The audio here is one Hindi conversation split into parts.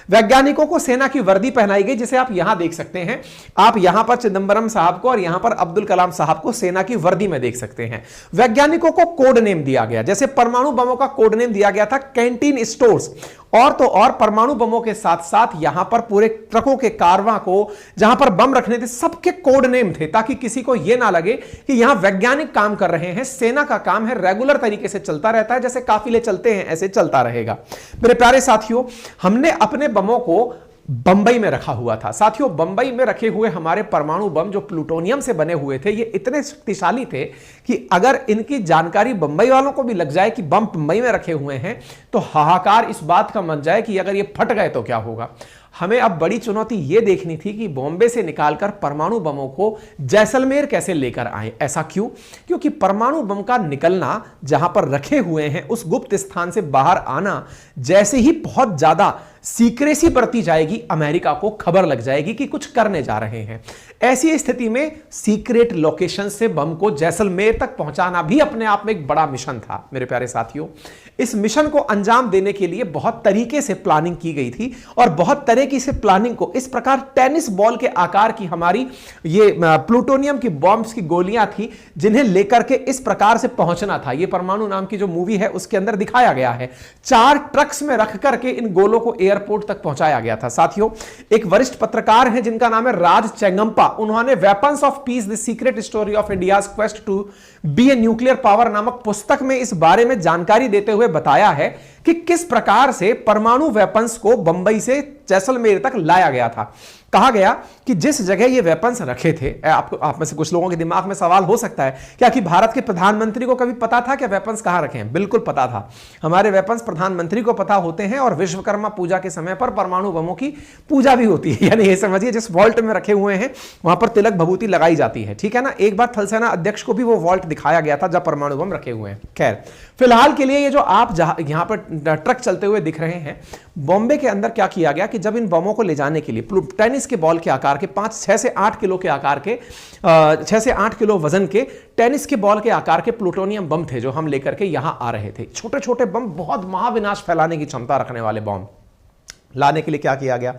वैज्ञानिकों को सेना की वर्दी पहनाई गई, जिसे आप यहां देख सकते हैं। आप यहां पर चिदंबरम साहब को और यहां पर अब्दुल कलाम साहब को सेना की वर्दी में देख सकते हैं। वैज्ञानिकों को कोड नेम दिया गया, जैसे परमाणु बमों का कोड नेम दिया गया था कैंटीन स्टोर्स, और तो और परमाणु बमों के साथ साथ यहां पर पूरे ट्रकों के कारवां को जहां पर बम रखने थे सबके कोड नेम थे, ताकि किसी को यह ना लगे कि यहां वैज्ञानिक काम कर रहे हैं। सेना का काम है रेगुलर तरीके से चलता रहता है, जैसे काफिले चलते हैं ऐसे चलता रहेगा। मेरे प्यारे साथियों, हमने अपने बमों को बंबई में रखा हुआ था। साथियों, बंबई में रखे हुए हमारे परमाणु बम जो प्लूटोनियम से बने हुए थे, ये इतने शक्तिशाली थे कि अगर इनकी जानकारी बंबई वालों को भी लग जाए कि बम बंबई में रखे हुए हैं, तो हाहाकार इस बात का मच जाए कि अगर ये फट गए तो क्या होगा। हमें अब बड़ी चुनौती यह देखनी थी कि बॉम्बे से निकालकर परमाणु बमों को जैसलमेर कैसे लेकर आए। ऐसा क्यों? क्योंकि परमाणु बम का निकलना, जहां पर रखे हुए हैं उस गुप्त स्थान से बाहर आना, जैसे ही बहुत ज्यादा सीक्रेसी बढ़ती जाएगी, अमेरिका को खबर लग जाएगी कि कुछ करने जा रहे हैं। ऐसी स्थिति में सीक्रेट लोकेशन से बम को जैसलमेर तक पहुंचाना भी अपने आप में एक बड़ा मिशन था। मेरे प्यारे साथियों, इस मिशन को अंजाम देने के लिए बहुत तरीके से प्लानिंग की गई थी, और बहुत तरीके से प्लानिंग को इस प्रकार टेनिस बॉल के आकार की हमारी ये प्लूटोनियम की बॉम्ब्स की गोलियां थी, जिन्हें लेकर के इस प्रकार से पहुंचना था। ये परमाणु नाम की जो मूवी है उसके अंदर दिखाया गया है। 4 ट्रक्स में रख करके इन गोलों को एयरपोर्ट तक पहुंचाया गया था। साथियों, एक वरिष्ठ पत्रकार हैं जिनका नाम है राज चेंगम्पा, उन्होंने weapons of peace the secret story of India's quest to be a nuclear power नामक पुस्तक में इस बारे में जानकारी देते हुए बताया है कि किस प्रकार से परमाणु वेपन्स को बंबई से जैसलमेर तक लाया गया था। कहा गया कि जिस जगह ये वेपन्स रखे थे, आप में से कुछ लोगों के दिमाग में सवाल हो सकता है, क्या कि भारत के प्रधानमंत्री को कभी पता था कि वेपन्स कहां रखे हैं? बिल्कुल पता था। हमारे वेपन्स प्रधानमंत्री को पता होते हैं, और विश्वकर्मा पूजा के समय पर परमाणु बमों की पूजा भी होती है। यानी ये समझिए, जिस वॉल्ट में रखे हुए हैं वहां पर तिलक भभूति लगाई जाती है, ठीक है ना। एक बार थल सेना अध्यक्ष को भी वो वॉल्ट दिखाया गया था जब परमाणु बम रखे हुए हैं। खैर, फिलहाल के लिए ये जो आप यहां पर ट्रक चलते हुए दिख रहे हैं, बॉम्बे के अंदर क्या किया गया कि जब इन बमों को ले जाने के लिए टेनिस के बॉल के आकार के 6 से 8 किलो के आकार के 6 से 8 किलो वजन के टेनिस के बॉल के आकार के प्लूटोनियम बम थे जो हम लेकर के यहां आ रहे थे। छोटे छोटे बम, बहुत महाविनाश फैलाने की क्षमता रखने वाले बम लाने के लिए क्या किया गया?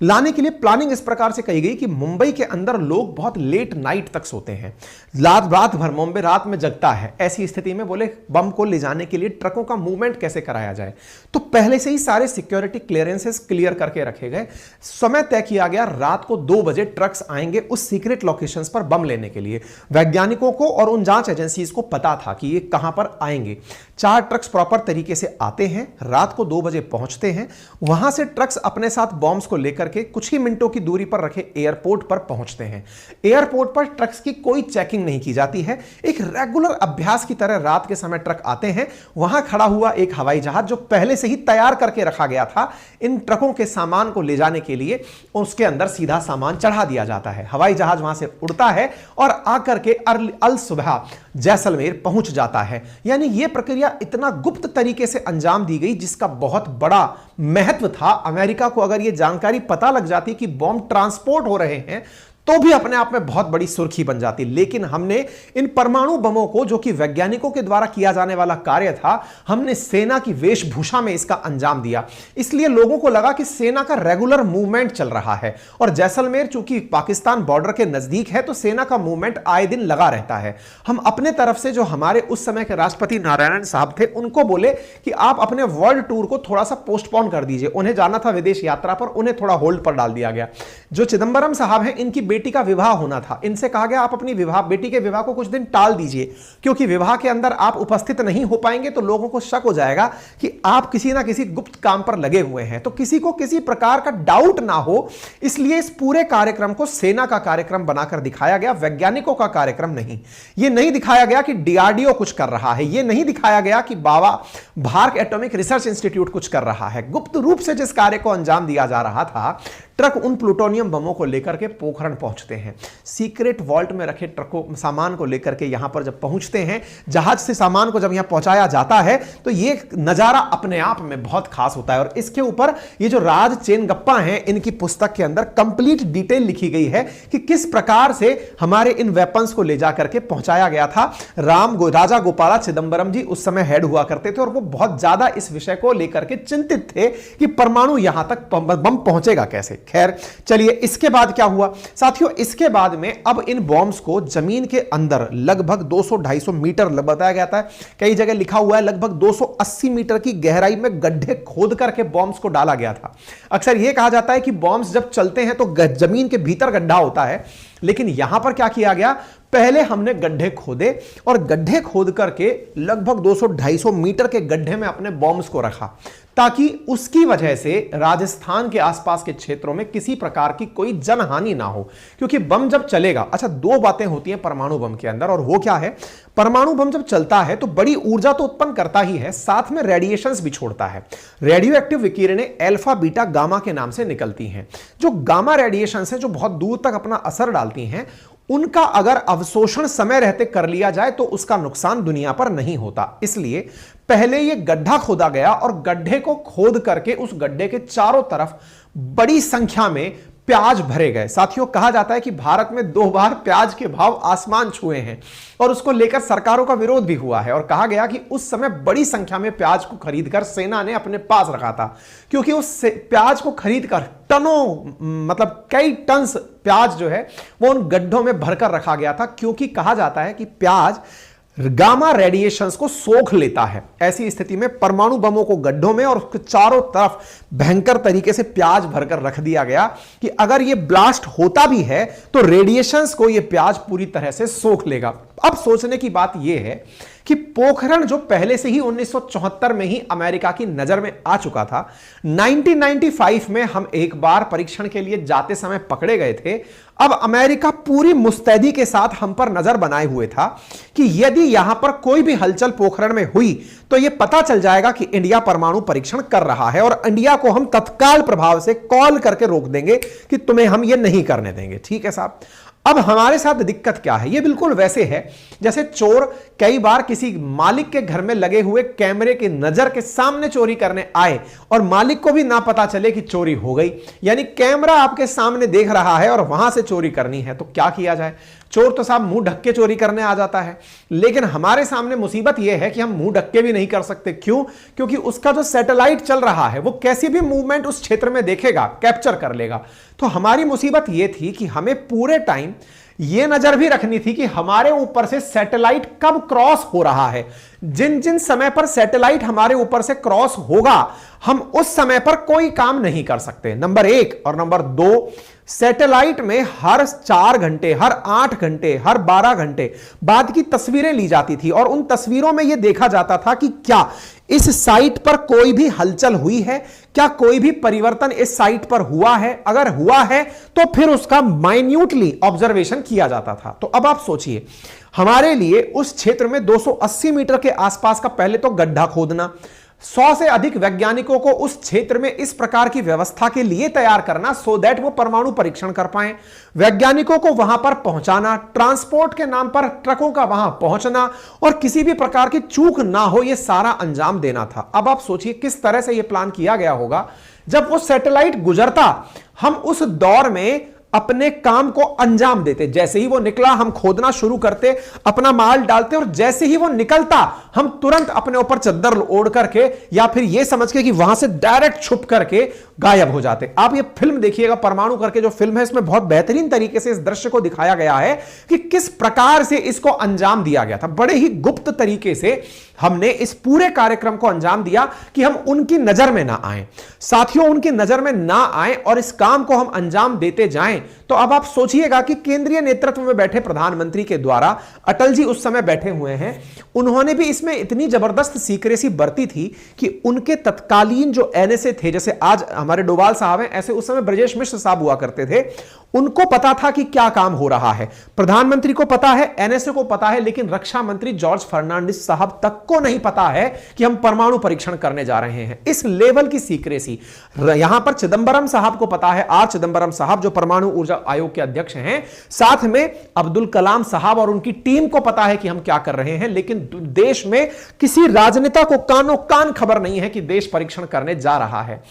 लाने के लिए प्लानिंग इस प्रकार से कही गई कि मुंबई के अंदर लोग बहुत लेट नाइट तक सोते हैं, रात भर मुंबई रात में जगता है। ऐसी स्थिति में बोले बम को ले जाने के लिए ट्रकों का मूवमेंट कैसे कराया जाए, तो पहले से ही सारे सिक्योरिटी क्लियरेंसेस क्लियर करके रखे गए। समय तय किया गया, रात को 2 बजे ट्रक्स आएंगे उस सीक्रेट लोकेशंस पर बम लेने के लिए। वैज्ञानिकों को और उन जांच एजेंसीज को पता था कि ये कहां पर आएंगे। 4 ट्रक्स प्रॉपर तरीके से आते हैं, रात को 2 बजे पहुंचते हैं, वहां से ट्रक्स अपने साथ बॉम्ब्स को लेकर के कुछ ही मिनटों की दूरी पर रखे एयरपोर्ट पर पहुंचते हैं। एयरपोर्ट पर ट्रक्स की कोई चेकिंग नहीं की जाती है। एक रेगुलर अभ्यास की तरह रात के समय ट्रक आते हैं, वहां खड़ा हुआ एक हवाई जहाज जो पहले से ही तैयार करके रखा गया था इन ट्रकों के सामान को ले जाने के लिए, उसके अंदर सीधा सामान चढ़ा दिया जाता है। हवाई जहाज वहां से उड़ता है और आकर के अल सुबह जैसलमेर पहुंच जाता है। यानी यह प्रक्रिया इतना गुप्त तरीके से अंजाम दी गई, जिसका बहुत बड़ा महत्व था। अमेरिका को अगर यह जानकारी पता लग जाती कि बॉम्ब ट्रांसपोर्ट हो रहे हैं, तो भी अपने आप में बहुत बड़ी सुर्खी बन जाती। लेकिन हमने इन परमाणु बमों को, जो कि वैज्ञानिकों के द्वारा किया जाने वाला कार्य था, हमने सेना की वेशभूषा में इसका अंजाम दिया। इसलिए लोगों को लगा कि सेना का रेगुलर मूवमेंट चल रहा है, और जैसलमेर चूंकि पाकिस्तान बॉर्डर के नजदीक है, तो सेना का मूवमेंट आए दिन लगा रहता है। हम अपने तरफ से जो हमारे उस समय के राष्ट्रपति नारायणन साहब थे, उनको बोले कि आप अपने वर्ल्ड टूर को थोड़ा सा पोस्टपोन कर दीजिए। उन्हें जाना था विदेश यात्रा पर, उन्हें थोड़ा होल्ड पर डाल दिया गया। जो चिदंबरम साहब हैं, इनकी बेटी का विवाह होना था। इनसे कहा गया आप अपनी बेटी के विवाह को कुछ दिन टाल दीजिए, क्योंकि विवाह के अंदर आप उपस्थित नहीं हो पाएंगे तो लोगों को शक हो जाएगा कि आप किसी ना किसी गुप्त काम पर लगे हुए हैं, तो किसी को किसी प्रकार का डाउट ना हो। इसलिए इस पूरे कार्यक्रम को सेना का कार्यक्रम बनाकर दिखाया गया, वैज्ञानिकों का कार्यक्रम नहीं। यह नहीं दिखाया गया कि डीआरडीओ कुछ कर रहा है, यह नहीं दिखाया गया कि भारत एटॉमिक रिसर्च इंस्टीट्यूट कुछ कर रहा है। गुप्त रूप से जिस कार्य को अंजाम दिया जा रहा था, ट्रक उन प्लूटोनियम बमों को लेकर के पोखरण पहुंचते हैं। सीक्रेट वॉल्ट में रखे ट्रकों सामान को लेकर के यहां पर जब पहुंचते हैं, जहाज से सामान को जब यहां पहुंचाया जाता है, तो ये नजारा अपने आप में बहुत खास होता है। और इसके ऊपर ये जो राज चेनगप्पा हैं, इनकी पुस्तक के अंदर कंप्लीट डिटेल लिखी गई है कि किस प्रकार से हमारे इन वेपन्स को ले जाकर के पहुंचाया गया था। राजा गोपाला चिदंबरम जी उस समय हेड हुआ करते थे और वो बहुत ज्यादा इस विषय को लेकर के चिंतित थे कि परमाणु यहां तक बम पहुंचेगा कैसे। खैर चलिए, इसके बाद क्या हुआ साथियों, इसके बाद में अब इन बॉम्ब्स को जमीन के अंदर लगभग 200-250 मीटर बताया गया था, कई जगह लिखा हुआ है लगभग 280 मीटर की गहराई में गड्ढे खोद करके बॉम्ब्स को डाला गया था। अक्सर यह कहा जाता है कि बॉम्ब्स जब चलते हैं तो जमीन के भीतर गड्ढा होता है, लेकिन यहां पर क्या किया गया, पहले हमने गड्ढे खोदे और गड्ढे खोद करके लगभग 200-250 मीटर के गड्ढे में अपने बॉम्ब्स को रखा, ताकि उसकी वजह से राजस्थान के आसपास के क्षेत्रों में किसी प्रकार की कोई जनहानि ना हो। क्योंकि बम जब चलेगा, अच्छा दो बातें होती हैं परमाणु बम के अंदर, और वो क्या है, परमाणु बम जब चलता है तो बड़ी ऊर्जा तो उत्पन्न करता ही है, साथ में रेडिएशंस भी छोड़ता है। रेडियो एक्टिव विकिरणें अल्फा बीटा गामा के नाम से निकलती हैं। जो गामा रेडिएशंस हैं, जो बहुत दूर तक अपना असर डालती हैं, उनका अगर अवशोषण समय रहते कर लिया जाए तो उसका नुकसान दुनिया पर नहीं होता। इसलिए पहले यह गड्ढा खोदा गया और गड्ढे को खोद करके उस गड्ढे के चारों तरफ बड़ी संख्या में प्याज भरे गए। साथियों, कहा जाता है कि भारत में 2 बार प्याज के भाव आसमान छुए हैं और उसको लेकर सरकारों का विरोध भी हुआ है, और कहा गया कि उस समय बड़ी संख्या में प्याज को खरीदकर सेना ने अपने पास रखा था, क्योंकि उस प्याज को खरीदकर टनों, मतलब कई टन प्याज जो है वो उन गड्ढों में भरकर रखा गया था, क्योंकि कहा जाता है कि प्याज गामा रेडिएशंस को सोख लेता है। ऐसी स्थिति में परमाणु बमों को गड्ढों में और उसके चारों तरफ भयंकर तरीके से प्याज भरकर रख दिया गया कि अगर यह ब्लास्ट होता भी है तो रेडिएशंस को यह प्याज पूरी तरह से सोख लेगा। अब सोचने की बात यह है कि पोखरण जो पहले से ही 1974 में ही अमेरिका की नजर में आ चुका था, 1995 में हम एक बार परीक्षण के लिए जाते समय पकड़े गए थे। अब अमेरिका पूरी मुस्तैदी के साथ हम पर नजर बनाए हुए था कि यदि यहां पर कोई भी हलचल पोखरण में हुई तो यह पता चल जाएगा कि इंडिया परमाणु परीक्षण कर रहा है, और इंडिया को हम तत्काल प्रभाव से कॉल करके रोक देंगे कि तुम्हें हम यह नहीं करने देंगे। ठीक है साहब। अब हमारे साथ दिक्कत क्या है, ये बिल्कुल वैसे है जैसे चोर कई बार किसी मालिक के घर में लगे हुए कैमरे की नजर के सामने चोरी करने आए और मालिक को भी ना पता चले कि चोरी हो गई, यानी कैमरा आपके सामने देख रहा है और वहां से चोरी करनी है, तो क्या किया जाए। चोर तो साहब मुंह ढक के चोरी करने आ जाता है, लेकिन हमारे सामने मुसीबत यह है कि हम मुंह ढक के भी नहीं कर सकते। क्यों? क्योंकि उसका जो सैटेलाइट चल रहा है वो कैसी भी मूवमेंट उस क्षेत्र में देखेगा, कैप्चर कर लेगा। तो हमारी मुसीबत यह थी कि हमें पूरे टाइम यह नजर भी रखनी थी कि हमारे ऊपर से सैटेलाइट कब क्रॉस हो रहा है। जिन जिन समय पर सैटेलाइट हमारे ऊपर से क्रॉस होगा, हम उस समय पर कोई काम नहीं कर सकते, नंबर 1। और नंबर 2, सैटेलाइट में हर 4 घंटे, हर 8 घंटे, हर 12 घंटे बाद की तस्वीरें ली जाती थी, और उन तस्वीरों में यह देखा जाता था कि क्या इस साइट पर कोई भी हलचल हुई है, क्या कोई भी परिवर्तन इस साइट पर हुआ है। अगर हुआ है तो फिर उसका माइन्यूटली ऑब्जर्वेशन किया जाता था। तो अब आप सोचिए, हमारे लिए उस क्षेत्र में 280 मीटर के आसपास का पहले तो गड्ढा खोदना, 100 से अधिक वैज्ञानिकों को उस क्षेत्र में इस प्रकार की व्यवस्था के लिए तैयार करना सो दैट वो परमाणु परीक्षण कर पाए, वैज्ञानिकों को वहां पर पहुंचाना, ट्रांसपोर्ट के नाम पर ट्रकों का वहां पहुंचना और किसी भी प्रकार की चूक ना हो, यह सारा अंजाम देना था। अब आप सोचिए किस तरह से यह प्लान किया गया होगा। जब वो सैटेलाइट गुजरता, हम उस दौर में अपने काम को अंजाम देते, जैसे ही वो निकला हम खोदना शुरू करते, अपना माल डालते, और जैसे ही वो निकलता हम तुरंत अपने ऊपर चद्दर ओढ़ करके या फिर ये समझ के कि वहां से डायरेक्ट छुप करके गायब हो जाते। आप ये फिल्म देखिएगा, परमाणु करके जो फिल्म है, इसमें बहुत बेहतरीन तरीके से इस दृश्य को दिखाया गया है कि किस प्रकार से इसको अंजाम दिया गया था। बड़े ही गुप्त तरीके से हमने इस पूरे कार्यक्रम को अंजाम दिया कि हम उनकी नजर में ना आए। साथियों, उनकी नजर में ना आए और इस काम को हम अंजाम देते जाएं। तो अब आप सोचिएगा कि केंद्रीय नेतृत्व में बैठे प्रधानमंत्री के द्वारा, अटल जी उस समय बैठे हुए हैं, उन्होंने भी इसमें इतनी जबरदस्त सीक्रेसी बरती थी कि उनके तत्कालीन जो एनएसए थे, जैसे आज हमारे डोभाल साहब हैं, ऐसे उस समय ब्रजेश मिश्र साहब हुआ करते थे, उनको पता था कि क्या काम हो रहा है। प्रधानमंत्री को पता है, एनएसए को पता है, लेकिन रक्षा मंत्री जॉर्ज फर्नांडिस साहब तक सबको नहीं पता है कि हम परमाणु परीक्षण करने जा रहे हैं। इस लेवल की सीक्रेसी यहां पर चिदंबरम साहब को पता है, आर चिदंबरम साहब जो परमाणु ऊर्जा आयोग के अध्यक्ष हैं, साथ में अब्दुल कलाम साहब और उनकी टीम को पता है कि हम क्या कर रहे हैं, लेकिन देश में किसी राजनेता को कानो कान खबर नहीं है कि देश परीक्षण करने जा रहा है।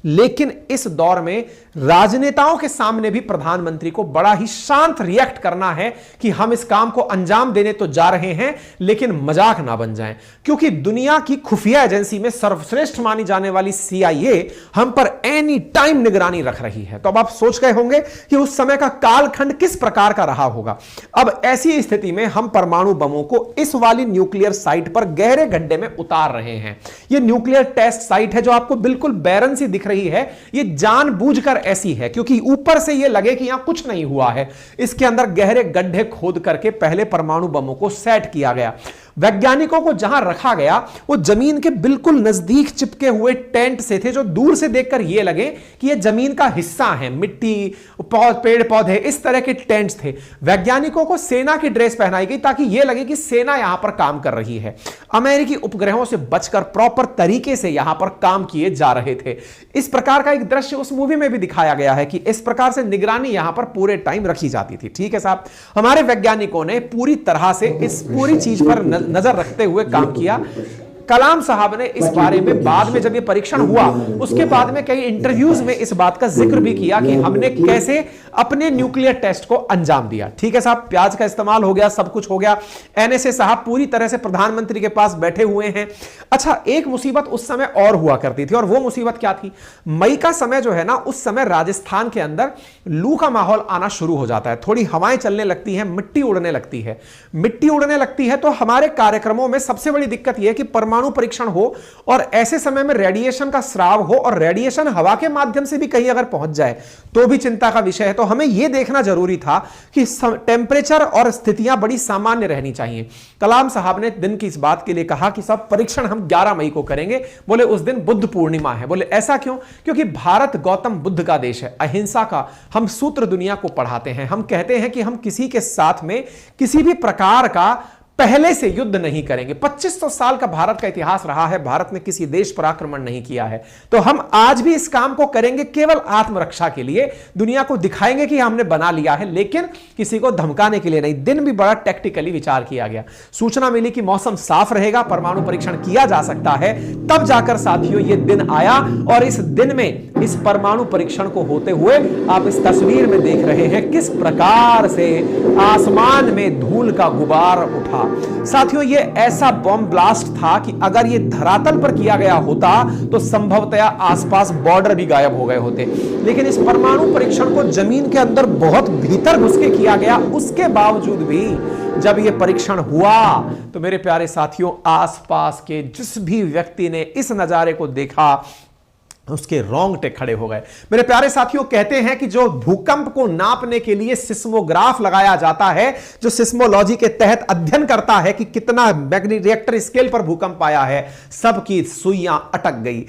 लेकिन इस दौर में राजनेताओं के सामने भी प्रधानमंत्री को बड़ा ही शांत रिएक्ट करना है कि हम इस काम को अंजाम देने तो जा रहे हैं, लेकिन मजाक ना बन जाए, क्योंकि दुनिया की खुफिया एजेंसी में सर्वश्रेष्ठ मानी जाने वाली CIA हम पर एनी टाइम निगरानी रख रही है। तो अब आप सोच गए होंगे कि उस समय का कालखंड किस प्रकार का रहा होगा। अब ऐसी स्थिति में हम परमाणु बमों को इस वाली न्यूक्लियर साइट पर गहरे गड्ढे में उतार रहे हैं। यह न्यूक्लियर टेस्ट साइट है जो आपको बिल्कुल बैरन सी दिख रही है, यह जानबूझकर ऐसी है क्योंकि ऊपर से यह लगे कि यहां कुछ नहीं हुआ है। इसके अंदर गहरे गड्ढे खोद करके पहले परमाणु बमों को सेट किया गया। वैज्ञानिकों को जहां रखा गया वो जमीन के बिल्कुल नजदीक चिपके हुए टेंट से थे, जो दूर से देखकर यह लगे कि यह जमीन का हिस्सा है। मिट्टी, पेड़ पौधे, इस तरह के टेंट्स थे। वैज्ञानिकों को सेना की ड्रेस पहनाई गई ताकि यह लगे कि सेना यहां पर काम कर रही है। अमेरिकी उपग्रहों से बचकर प्रॉपर तरीके से यहां पर काम किए जा रहे थे। इस प्रकार का एक दृश्य उस मूवी में भी दिखाया गया है कि इस प्रकार से निगरानी यहां पर पूरे टाइम रखी जाती थी। ठीक है साहब, हमारे वैज्ञानिकों ने पूरी तरह से इस पूरी चीज पर नजर रखते हुए काम किया। कलाम साहब ने इस बारे में बाद में जब ये परीक्षण हुआ उसके बाद में कई इंटरव्यूज में इस बात का जिक्र भी किया कि हमने कैसे अपने न्यूक्लियर टेस्ट को अंजाम दिया। ठीक है साहब, प्याज का इस्तेमाल हो गया, सब कुछ हो गया। NSA साहब पूरी तरह से प्रधानमंत्री के पास बैठे हुए हैं। अच्छा, एक मुसीबत उस समय और हुआ करती थी, और वो मुसीबत क्या थी? मई का समय जो है ना, उस समय राजस्थान के अंदर लू का माहौल आना शुरू हो जाता है। थोड़ी हवाएं चलने लगती हैं, मिट्टी उड़ने लगती है। मिट्टी उड़ने लगती है तो हमारे कार्यक्रमों में सबसे बड़ी दिक्कत यह है कि परमाणु परीक्षण हो और ऐसे समय में रेडिएशन का स्राव हो, और रेडिएशन हवा के माध्यम से भी कहीं अगर पहुंच जाए तो भी चिंता का विषय है। तो हमें यह देखना जरूरी था कि टेंपरेचर और स्थितियां बड़ी सामान्य रहनी चाहिए। कलाम साहब ने दिन की इस बात के लिए कहा कि सब परीक्षण हम 11 मई को करेंगे। बोले उस दिन बुद्ध पूर्णिमा है। बोले ऐसा क्यों? क्योंकि भारत गौतम बुद्ध का देश है, अहिंसा का हम सूत्र दुनिया को पढ़ाते हैं। हम कहते हैं कि हम किसी के साथ में किसी भी प्रकार का पहले से युद्ध नहीं करेंगे। 2500 साल का भारत का इतिहास रहा है, भारत ने किसी देश पर आक्रमण नहीं किया है। तो हम आज भी इस काम को करेंगे केवल आत्मरक्षा के लिए, दुनिया को दिखाएंगे कि हमने बना लिया है, लेकिन किसी को धमकाने के लिए नहीं। दिन भी बड़ा टैक्टिकली विचार किया गया। सूचना मिली कि मौसम साफ रहेगा, परमाणु परीक्षण किया जा सकता है, तब जाकर साथियों ये दिन आया। और इस दिन में इस परमाणु परीक्षण को होते हुए आप इस तस्वीर में देख रहे हैं किस प्रकार से आसमान में धूल का गुबार उठा। साथियों, यह ऐसा बॉम्ब ब्लास्ट था कि अगर यह धरातल पर किया गया होता तो संभवतया आसपास बॉर्डर भी गायब हो गए होते। लेकिन इस परमाणु परीक्षण को जमीन के अंदर बहुत भीतर घुस के किया गया। उसके बावजूद भी जब यह परीक्षण हुआ तो मेरे प्यारे साथियों, आसपास के जिस भी व्यक्ति ने इस नजारे को देखा उसके रोंगटे खड़े हो गए। मेरे प्यारे साथियों, कहते हैं कि जो भूकंप को नापने के लिए सिस्मोग्राफ लगाया जाता है, जो सिस्मोलॉजी के तहत अध्ययन करता है कि कितना रिएक्टर स्केल पर भूकंप आया है, सबकी सुइयां अटक गई।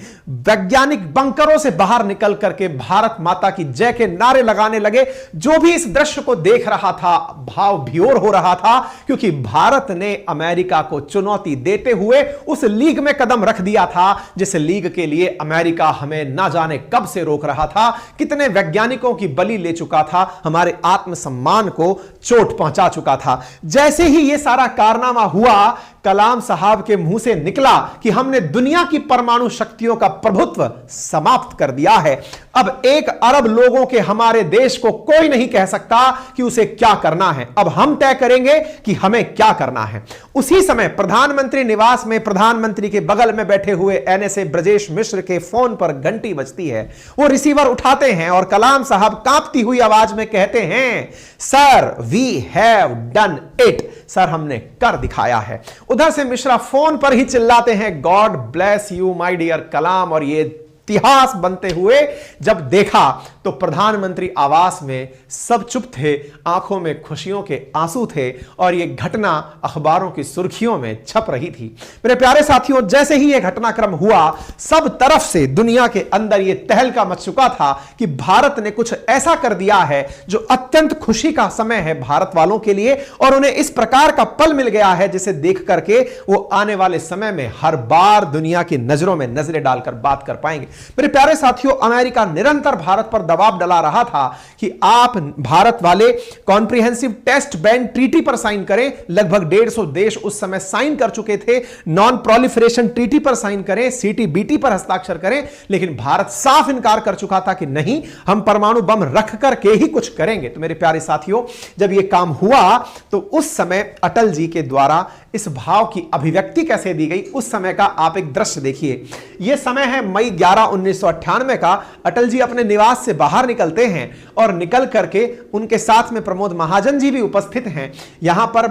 वैज्ञानिक बंकरों से बाहर निकल करके भारत माता की जय के नारे लगाने लगे। जो भी इस दृश्य को देख रहा था भाव विभोर हो रहा था, क्योंकि भारत ने अमेरिका को चुनौती देते हुए उस लीग में कदम रख दिया था जिस लीग के लिए अमेरिका हमें ना जाने कब से रोक रहा था, कितने वैज्ञानिकों की बलि ले चुका था, हमारे आत्मसम्मान को चोट पहुंचा चुका था। जैसे ही यह सारा कारनामा हुआ, कलाम साहब के मुंह से निकला कि हमने दुनिया की परमाणु शक्तियों का प्रभुत्व समाप्त कर दिया है। अब 1 अरब लोगों के हमारे देश को कोई नहीं कह सकता कि उसे क्या करना है। अब हम तय करेंगे कि हमें क्या करना है। उसी समय प्रधानमंत्री निवास में प्रधानमंत्री के बगल में बैठे हुए NSA ब्रजेश मिश्र के फोन पर घंटी बजती है। वो रिसीवर उठाते हैं और कलाम साहब कांपती हुई आवाज में कहते हैं, sir we have done it. Sir, हमने कर दिखाया है। उधर से मिश्रा फोन पर ही चिल्लाते हैं, God bless you my dear Kalam. और ये इतिहास बनते हुए जब देखा तो प्रधानमंत्री आवास में सब चुप थे, आंखों में खुशियों के आंसू थे और यह घटना अखबारों की सुर्खियों में छप रही थी। मेरे प्यारे साथियों, जैसे ही यह घटनाक्रम हुआ, सब तरफ से दुनिया के अंदर यह तहलका मच चुका था कि भारत ने कुछ ऐसा कर दिया है जो अत्यंत खुशी का समय है भारत वालों के लिए, और उन्हें इस प्रकार का पल मिल गया है जिसे देख करके वो आने वाले समय में हर बार दुनिया की नजरों में नजरें डालकर बात कर पाएंगे। मेरे प्यारे साथियों, अमेरिका निरंतर भारत पर दबाव डाला रहा था कि आप भारत वाले कॉम्प्रिहेंसिव टेस्ट बैन ट्रीटी पर साइन करें। लगभग 150 देश उस समय साइन कर चुके थे। नॉन प्रोलिफरेशन ट्रीटी पर साइन करें, सीटीबीटी पर हस्ताक्षर करें, लेकिन भारत साफ इनकार कर चुका था कि नहीं, हम परमाणु बम रख करके ही कुछ करेंगे। तो मेरे प्यारे साथियों, जब यह काम हुआ तो उस समय अटल जी के द्वारा इस भाव की अभिव्यक्ति कैसे दी गई, उस समय का आप एक दृश्य देखिए। यह समय है मई 11, 1998 का। अटल जी अपने निवास से बाहर निकलते हैं और निकल करके उनके साथ में प्रमोद महाजन जी भी उपस्थित हैं। यहां पर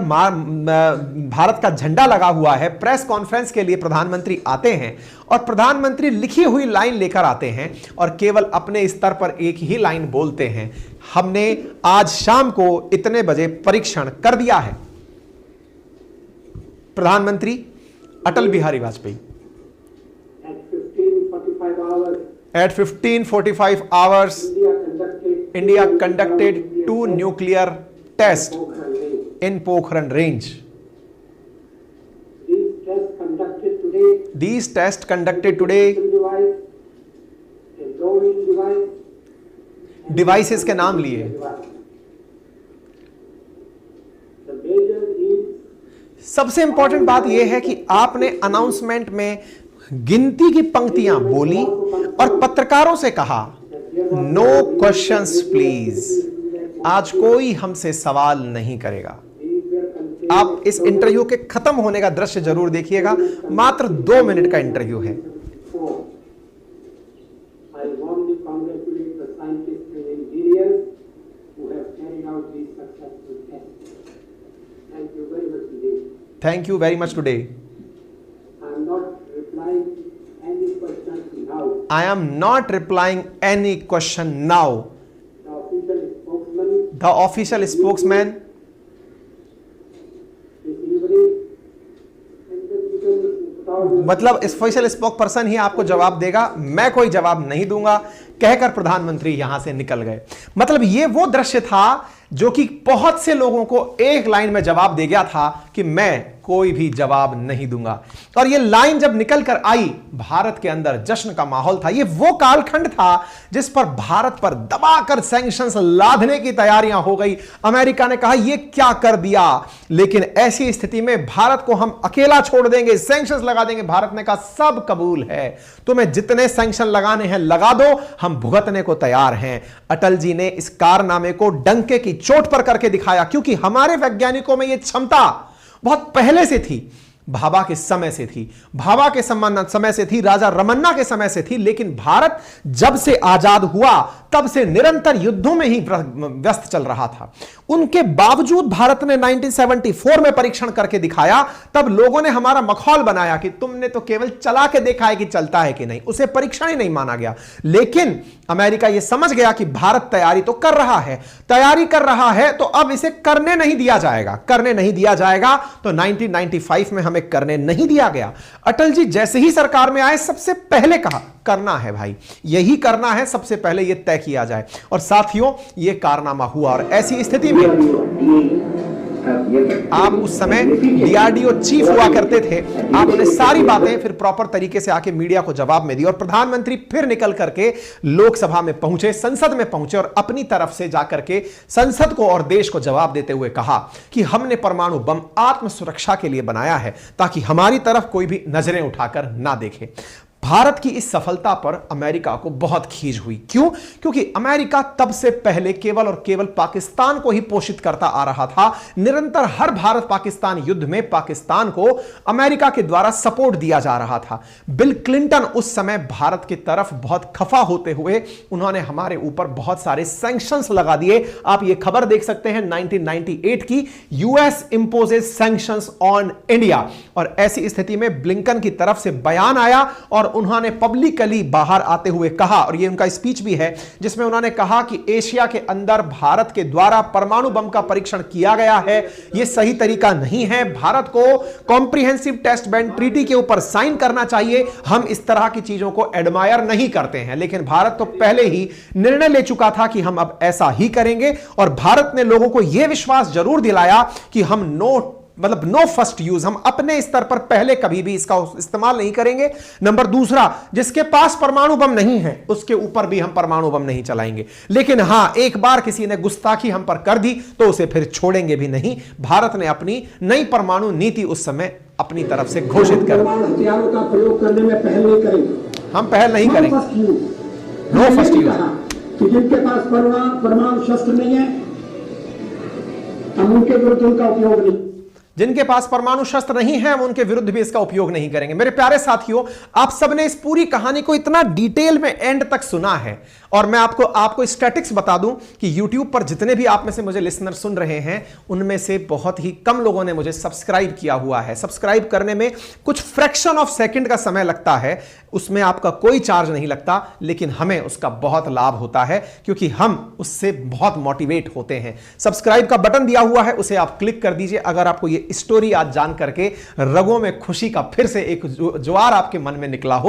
भारत का झंडा लगा हुआ है। प्रेस कॉन्फ्रेंस के लिए प्रधानमंत्री आते हैं और प्रधानमंत्री लिखी हुई लाइन लेकर आते हैं और केवल अपने स्तर पर एक ही लाइन बोलते हैं, हमने आज शाम को इतने बजे परीक्षण कर दिया है। प्रधानमंत्री Atal Bihari Vajpayee at 15:45 hours India conducted 2 nuclear tests in Pokhran range. These tests conducted today. Devices के नाम लिए। सबसे इंपॉर्टेंट बात यह है कि आपने अनाउंसमेंट में गिनती की पंक्तियां बोली और पत्रकारों से कहा, नो क्वेश्चंस प्लीज, आज कोई हमसे सवाल नहीं करेगा। आप इस इंटरव्यू के खत्म होने का दृश्य जरूर देखिएगा, मात्र 2 मिनट का इंटरव्यू है। Thank you very much today. I am not replying any question now. The official spokesman. मतलब स्पेशल स्पोक पर्सन ही आपको जवाब देगा, मैं कोई जवाब नहीं दूंगा, कहकर प्रधानमंत्री यहां से निकल गए। मतलब ये वो दृश्य था जो कि बहुत से लोगों को एक लाइन में जवाब दे गया था कि मैं कोई भी जवाब नहीं दूंगा। और ये लाइन जब निकल कर आई, भारत के अंदर जश्न का माहौल था। ये वो कालखंड था जिस पर भारत पर दबाकर सैंक्शंस लादने की तैयारियां हो गई। अमेरिका ने कहा ये क्या कर दिया, लेकिन ऐसी स्थिति में भारत को हम अकेला छोड़ देंगे, सैंक्शंस लगा देंगे। भारत ने कहा सब कबूल है, तुम्हें जितने सैंक्शन लगाने हैं लगा दो, हम भुगतने को तैयार हैं। अटल जी ने इस कारनामे को डंके की चोट पर करके दिखाया, क्योंकि हमारे वैज्ञानिकों में यह क्षमता बहुत पहले से थी, भाभा के समय से थी, भाभा के समय से थी, राजा रमन्ना के समय से थी। लेकिन भारत जब से आजाद हुआ तब से निरंतर युद्धों में ही व्यस्त चल रहा था। उनके बावजूद भारत ने 1974 में परीक्षण करके दिखाया। तब लोगों ने हमारा मखौल बनाया कि तुमने तो केवल चला के देखा है कि चलता है कि नहीं, उसे परीक्षण ही नहीं माना गया। लेकिन अमेरिका यह समझ गया कि भारत तैयारी तो कर रहा है, तैयारी कर रहा है, तो अब इसे करने नहीं दिया जाएगा, करने नहीं दिया जाएगा। तो 1995 में हमें करने नहीं दिया गया। अटल जी जैसे ही सरकार में आए, सबसे पहले कहा करना है भाई, यही करना है, सबसे पहले यह तय किया जाए। और साथियों, यह कारनामा हुआ। और ऐसी स्थिति में आप उस समय डीआरडीओ चीफ हुआ करते थे, आपने सारी बातें फिर प्रॉपर तरीके से आके मीडिया को जवाब में दी। और प्रधानमंत्री फिर निकल करके लोकसभा में पहुंचे, संसद में पहुंचे और अपनी तरफ से जाकर के संसद को और देश को जवाब देते हुए कहा कि हमने परमाणु बम आत्म सुरक्षा के लिए बनाया है, ताकि हमारी तरफ कोई भी नजरें उठाकर ना देखे। भारत की इस सफलता पर अमेरिका को बहुत खीज हुई। क्यों? क्योंकि अमेरिका तब से पहले केवल और केवल पाकिस्तान को ही पोषित करता आ रहा था। निरंतर हर भारत पाकिस्तान युद्ध में पाकिस्तान को अमेरिका के द्वारा सपोर्ट दिया जा रहा था। बिल क्लिंटन उस समय भारत की तरफ बहुत खफा होते हुए उन्होंने हमारे ऊपर बहुत सारे सैंक्शंस लगा दिए। आप ये खबर देख सकते हैं 1998 की, US imposes sanctions on India. और ऐसी स्थिति में ब्लिंकन की तरफ से बयान आया और उन्होंने पब्लिकली बाहर आते हुए कहा, और ये उनका स्पीच भी है जिसमें उन्होंने कहा कि एशिया के अंदर भारत के द्वारा परमाणु बम का परीक्षण किया गया है, यह सही तरीका नहीं है। भारत को कॉम्प्रिहेंसिव टेस्ट बैंड ट्रीटी के ऊपर साइन करना चाहिए। हम इस तरह की चीजों को एडमायर नहीं करते हैं, लेकिन भारत तो पहले ही निर्णय ले चुका था कि हम अब ऐसा ही करेंगे। और भारत ने लोगों को यह विश्वास जरूर दिलाया कि हम नो फर्स्ट यूज, हम अपने स्तर पर पहले कभी भी इसका इस्तेमाल नहीं करेंगे। नंबर दूसरा, जिसके पास परमाणु बम नहीं है उसके ऊपर भी हम परमाणु बम नहीं चलाएंगे। लेकिन हां, एक बार किसी ने गुस्ताखी हम पर कर दी तो उसे फिर छोड़ेंगे भी नहीं। भारत ने अपनी नई परमाणु नीति उस समय अपनी तरफ से घोषित कर दी। हथियारों का प्रयोग करने में पहल नहीं करेंगे, हम पहल नहीं करेंगे। No first use. कि जिनके पास परमाणु शस्त्र नहीं है हम उनके विरुद्ध उनका उपयोग नहीं। जिनके पास परमाणु शस्त्र नहीं है हम उनके विरुद्ध भी इसका उपयोग नहीं करेंगे। मेरे प्यारे साथियों, आप सबने इस पूरी कहानी को इतना डिटेल में एंड तक सुना है, और मैं आपको स्टैटिक्स बता दूं कि YouTube पर जितने भी आप में से मुझे लिसनर सुन रहे हैं उनमें से बहुत ही कम लोगों ने मुझे सब्सक्राइब किया हुआ है। सब्सक्राइब करने में कुछ फ्रैक्शन ऑफ सेकंड का समय लगता है, उसमें आपका कोई चार्ज नहीं लगता, लेकिन हमें उसका बहुत लाभ होता है क्योंकि हम उससे बहुत मोटिवेट होते हैं। सब्सक्राइब का बटन दिया हुआ है, उसे आप क्लिक कर दीजिए। अगर आपको ये स्टोरी आज जान करके रगों में खुशी का फिर से एक ज्वार आपके मन में निकला हो